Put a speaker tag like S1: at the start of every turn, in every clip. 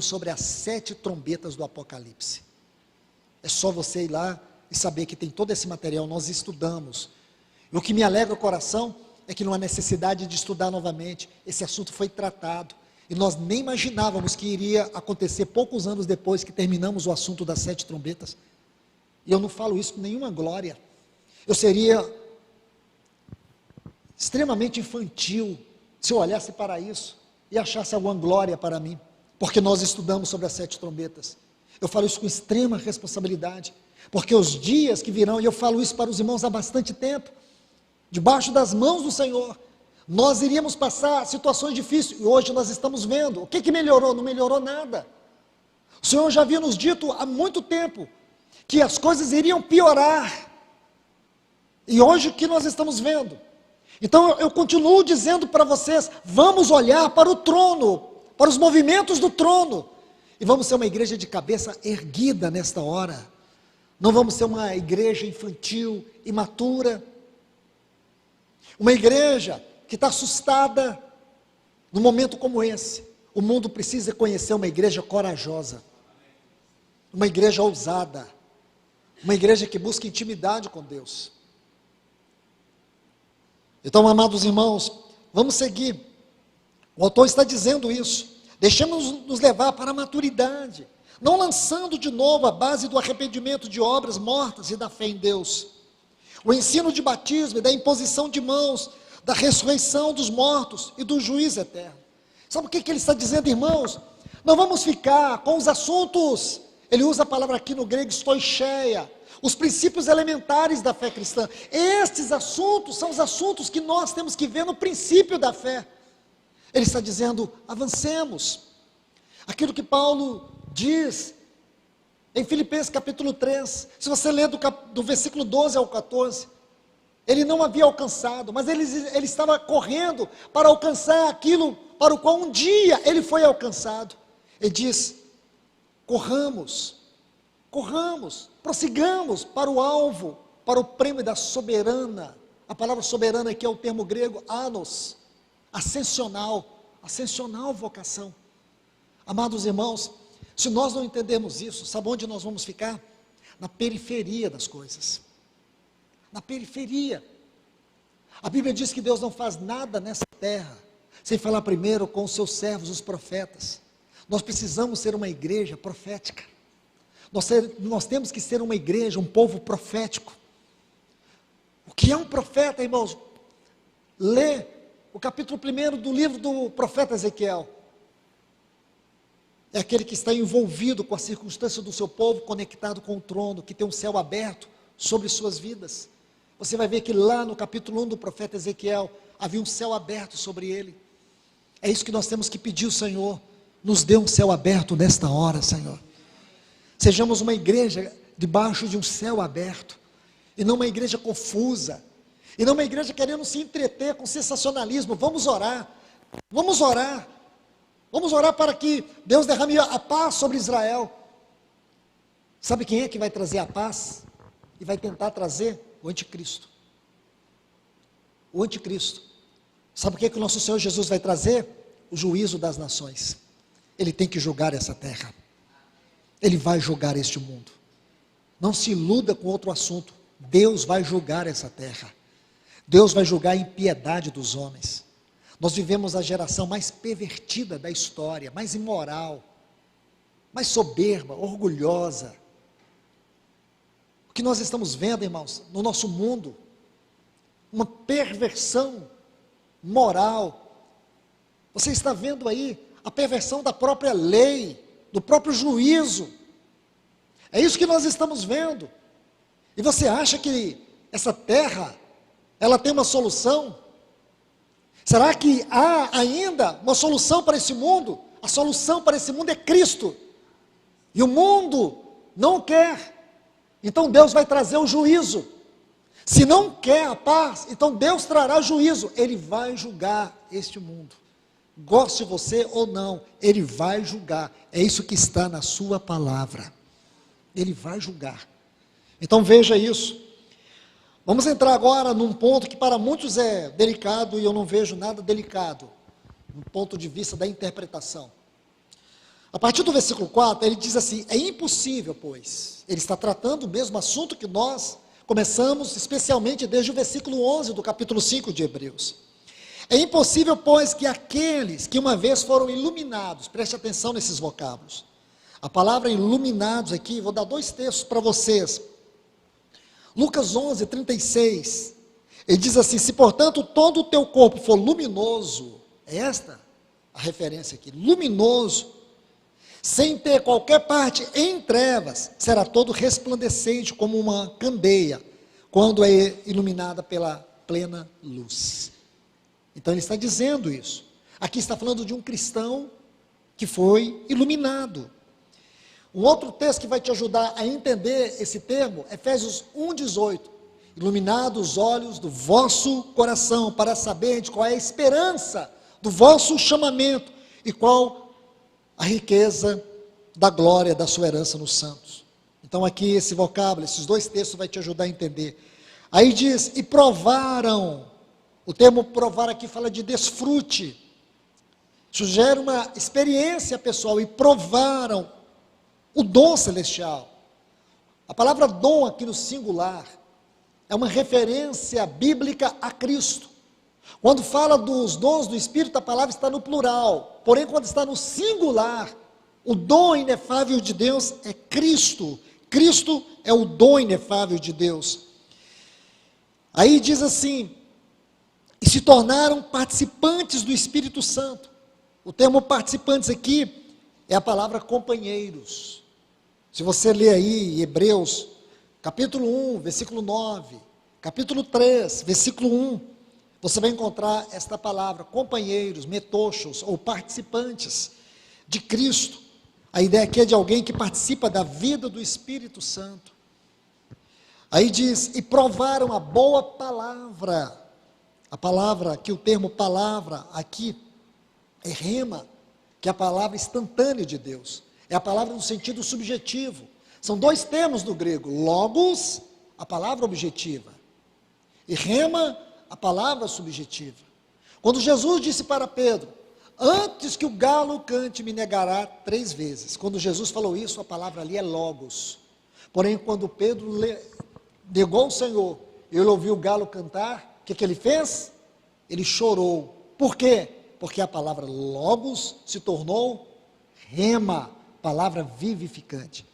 S1: sobre as 7 trombetas do Apocalipse. É só você ir lá e saber que tem todo esse material, nós estudamos. E o que me alegra o coração é que não há necessidade de estudar novamente, esse assunto foi tratado, e nós nem imaginávamos que iria acontecer poucos anos depois que terminamos o assunto das 7 trombetas, e eu não falo isso com nenhuma glória, eu seria extremamente infantil, se eu olhasse para isso, e achasse alguma glória para mim, porque nós estudamos sobre as 7 trombetas, eu falo isso com extrema responsabilidade, porque os dias que virão, e eu falo isso para os irmãos há bastante tempo, debaixo das mãos do Senhor, nós iríamos passar situações difíceis, e hoje nós estamos vendo, o que melhorou? Não melhorou nada, o Senhor já havia nos dito há muito tempo, que as coisas iriam piorar, e hoje o que nós estamos vendo? Então eu continuo dizendo para vocês, vamos olhar para o trono, para os movimentos do trono, e vamos ser uma igreja de cabeça erguida nesta hora, não vamos ser uma igreja infantil, imatura, uma igreja que está assustada, num momento como esse, o mundo precisa conhecer uma igreja corajosa, uma igreja ousada, uma igreja que busca intimidade com Deus. Então, amados irmãos, vamos seguir, o autor está dizendo isso, deixemos nos levar para a maturidade, não lançando de novo a base do arrependimento de obras mortas e da fé em Deus, o ensino de batismo e da imposição de mãos, da ressurreição dos mortos e do juízo eterno. Sabe o que ele está dizendo, irmãos? Não vamos ficar com os assuntos, ele usa a palavra aqui no grego, stoicheia, os princípios elementares da fé cristã. Estes assuntos são os assuntos que nós temos que ver no princípio da fé. Ele está dizendo, avancemos. Aquilo que Paulo diz em Filipenses capítulo 3, se você ler do versículo 12 ao 14, ele não havia alcançado, mas ele estava correndo para alcançar aquilo para o qual um dia ele foi alcançado. Ele diz, corramos, prossigamos para o alvo, para o prêmio da soberana, a palavra soberana aqui é o termo grego, anos, ascensional vocação. Amados irmãos, se nós não entendermos isso, sabe onde nós vamos ficar? Na periferia das coisas, na periferia. A Bíblia diz que Deus não faz nada nessa terra, sem falar primeiro com os seus servos, os profetas. Nós precisamos ser uma igreja profética, nós temos que ser uma igreja, um povo profético. O que é um profeta, irmãos? Lê o capítulo 1 do livro do profeta Ezequiel, é aquele que está envolvido com a circunstância do seu povo, conectado com o trono, que tem um céu aberto sobre suas vidas. Você vai ver que lá no capítulo 1 do profeta Ezequiel, havia um céu aberto sobre ele. É isso que nós temos que pedir ao Senhor, nos dê um céu aberto nesta hora, Senhor. Sejamos uma igreja debaixo de um céu aberto, e não uma igreja confusa, e não uma igreja querendo se entreter com sensacionalismo. Vamos orar para que Deus derrame a paz sobre Israel. Sabe quem é que vai trazer a paz? E vai tentar trazer? O anticristo. O anticristo. Sabe o que o nosso Senhor Jesus vai trazer? O juízo das nações. Ele tem que julgar essa terra. Ele vai julgar este mundo. Não se iluda com outro assunto. Deus vai julgar essa terra. Deus vai julgar a impiedade dos homens. Nós vivemos a geração mais pervertida da história, mais imoral, mais soberba, orgulhosa. O que nós estamos vendo, irmãos, no nosso mundo, uma perversão moral. Você está vendo aí a perversão da própria lei, do próprio juízo. É isso que nós estamos vendo. E você acha que essa terra, ela tem uma solução? Será que há ainda uma solução para esse mundo? A solução para esse mundo é Cristo. E o mundo não quer. Então Deus vai trazer o juízo. Se não quer a paz, então Deus trará juízo. Ele vai julgar este mundo. Goste você ou não, Ele vai julgar. É isso que está na sua palavra. Ele vai julgar. Então veja isso. Vamos entrar agora num ponto que para muitos é delicado, e eu não vejo nada delicado, do ponto de vista da interpretação. A partir do versículo 4, ele diz assim: é impossível, pois. Ele está tratando o mesmo assunto que nós começamos, especialmente desde o versículo 11 do capítulo 5 de Hebreus. É impossível, pois, que aqueles que uma vez foram iluminados, preste atenção nesses vocábulos. A palavra iluminados aqui, vou dar 2 textos para vocês. Lucas 11, 36, ele diz assim: se portanto todo o teu corpo for luminoso, é esta a referência aqui, luminoso, sem ter qualquer parte em trevas, será todo resplandecente como uma candeia, quando é iluminada pela plena luz. Então ele está dizendo isso. Aqui está falando de um cristão que foi iluminado. Um outro texto que vai te ajudar a entender esse termo, Efésios 1,18. Iluminados os olhos do vosso coração, para saber de qual é a esperança do vosso chamamento e qual a riqueza da glória da sua herança nos santos. Então aqui esse vocábulo, esses 2 textos vai te ajudar a entender. Aí diz, e provaram. O termo provar aqui fala de desfrute. Sugere uma experiência pessoal, e provaram o dom celestial. A palavra dom aqui no singular é uma referência bíblica a Cristo. Quando fala dos dons do Espírito, a palavra está no plural. Porém, quando está no singular, o dom inefável de Deus é Cristo. Cristo é o dom inefável de Deus. Aí diz assim: e se tornaram participantes do Espírito Santo. O termo participantes aqui é a palavra companheiros. Se você ler aí Hebreus, capítulo 1, versículo 9, capítulo 3, versículo 1, você vai encontrar esta palavra, companheiros, metochos, ou participantes de Cristo. A ideia aqui é de alguém que participa da vida do Espírito Santo. Aí diz, e provaram a boa palavra. A palavra, que o termo palavra aqui é rema, que é a palavra instantânea de Deus. É a palavra no sentido subjetivo. São 2 termos do grego, logos, a palavra objetiva, e rema, a palavra subjetiva. Quando Jesus disse para Pedro, antes que o galo cante, me negará 3 vezes. Quando Jesus falou isso, a palavra ali é logos. Porém, quando Pedro negou o Senhor, ele ouviu o galo cantar, o que ele fez? Ele chorou. Por quê? Porque a palavra logos se tornou rema, palavra vivificante.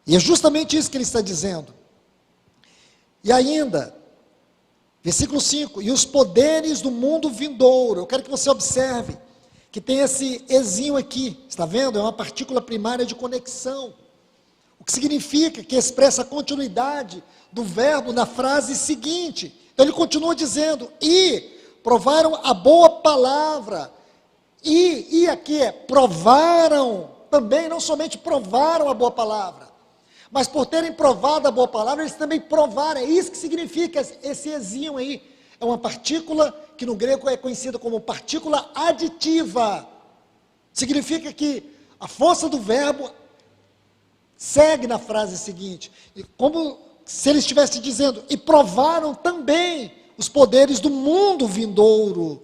S1: E é justamente isso que ele está dizendo. E ainda, versículo 5, e os poderes do mundo vindouro. Eu quero que você observe que tem esse ezinho aqui, está vendo? É uma partícula primária de conexão. O que significa que expressa a continuidade do verbo na frase seguinte. Então ele continua dizendo, e provaram a boa palavra. E aqui é, provaram também, não somente provaram a boa palavra, mas por terem provado a boa palavra, eles também provaram. É isso que significa esse ezinho aí. É uma partícula que no grego é conhecida como partícula aditiva. Significa que a força do verbo segue na frase seguinte, como se ele estivesse dizendo, e provaram também os poderes do mundo vindouro.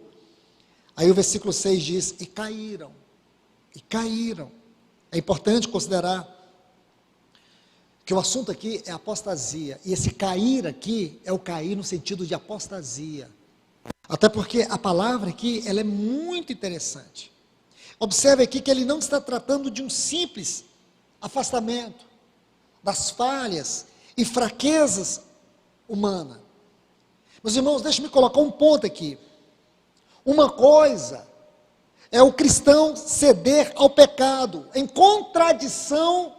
S1: Aí o versículo 6 diz, e caíram. É importante considerar que o assunto aqui é apostasia, e esse cair aqui é o cair no sentido de apostasia, até porque a palavra aqui, ela é muito interessante. Observe aqui que ele não está tratando de um simples afastamento das falhas e fraquezas humanas. Meus irmãos, deixe-me colocar um ponto aqui. Uma coisa é o cristão ceder ao pecado, em contradição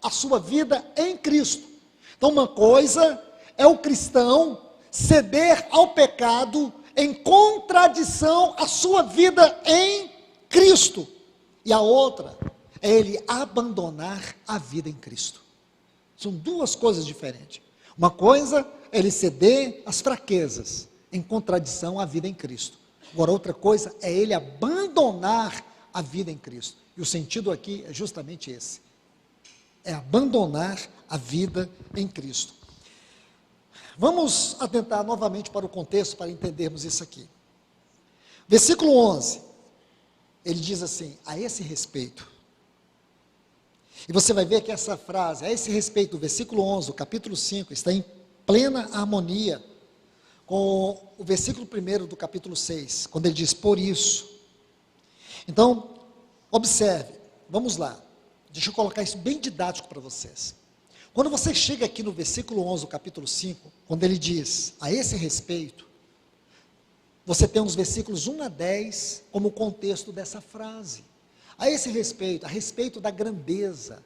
S1: à sua vida em Cristo. Então, uma coisa é o cristão ceder ao pecado, em contradição à sua vida em Cristo. E a outra é ele abandonar a vida em Cristo. São 2 coisas diferentes. Uma coisa é ele ceder às fraquezas, em contradição à vida em Cristo. Agora, outra coisa é ele abandonar a vida em Cristo. E o sentido aqui é justamente esse. É abandonar a vida em Cristo. Vamos atentar novamente para o contexto para entendermos isso aqui. Versículo 11. Ele diz assim, a esse respeito, E você vai ver que essa frase, a esse respeito, do versículo 11, do capítulo 5, está em plena harmonia com o versículo 1 do capítulo 6, quando ele diz, por isso. Então, observe, vamos lá, deixa eu colocar isso bem didático para vocês. Quando você chega aqui no versículo 11 do capítulo 5, quando ele diz, a esse respeito, você tem os versículos 1 a 10 como contexto dessa frase. A esse respeito, a respeito da grandeza,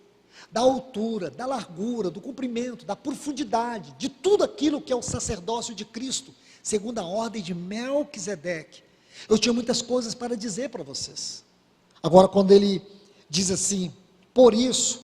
S1: da altura, da largura, do comprimento, da profundidade, de tudo aquilo que é o sacerdócio de Cristo, segundo a ordem de Melquisedeque. Eu tinha muitas coisas para dizer para vocês. Agora, quando ele diz assim, por isso,